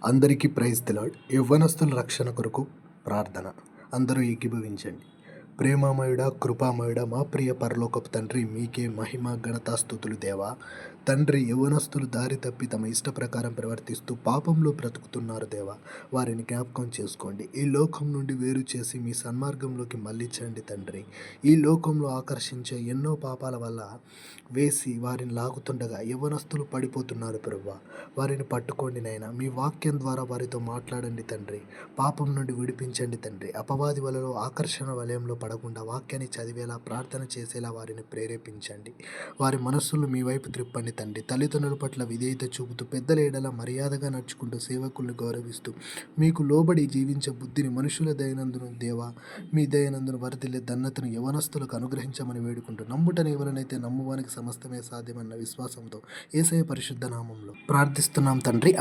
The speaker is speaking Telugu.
అందరికీ ప్రైజ్ ది లార్డ్. యవ్వనస్తుల రక్షణ కొరకు ప్రార్థన. అందరూ ఏకీభవించండి. ప్రేమమయుడా, కృపామయుడా, మా ప్రియ పరలోకపు తండ్రి, మీకే మహిమ ఘనత స్తుతులు దేవా. తండ్రి, యవ్వనస్తులు దారి తప్పి తమ ఇష్ట ప్రకారం ప్రవర్తిస్తూ పాపంలో బ్రతుకుతున్నారు దేవా. వారిని జ్ఞాపకం చేసుకోండి. ఈ లోకం నుండి వేరు చేసి మీ సన్మార్గంలోకి మళ్ళించండి తండ్రి. ఈ లోకంలో ఆకర్షించే ఎన్నో పాపాల వల్ల వేసి వారిని లాగుతుండగా యవ్వనస్తులు పడిపోతున్నారు ప్రభువా. వారిని పట్టుకోండి నాయన. మీ వాక్యం ద్వారా వారితో మాట్లాడండి తండ్రి. పాపం నుండి విడిపించండి తండ్రి. అపవాది వలలో ఆకర్షణ వలయంలో పడకుండా వాక్యాన్ని చదివేలా, ప్రార్థన చేసేలా వారిని ప్రేరేపించండి. వారి మనస్సులు మీ వైపు త్రిప్పండి తండ్రి. తల్లిదండ్రుల పట్ల విధేయత చూపుతూ, పెద్దల ఎడల మర్యాదగా నడుచుకుంటూ, సేవకుల్ని గౌరవిస్తూ, మీకు లోబడి జీవించే బుద్ధిని మనుషుల దయనందును దేవా, మీ దయనందును వరదిల్లే ధన్యతను యవనస్తులకు అనుగ్రహించమని వేడుకుంటూ, నమ్ముటని ఎవరినైతే నమ్మువానికి సమస్తమే సాధ్యమన్న విశ్వాసంతో యేసయ్య పరిశుద్ధ నామంలో ప్రార్థిస్తున్నాం తండ్రి.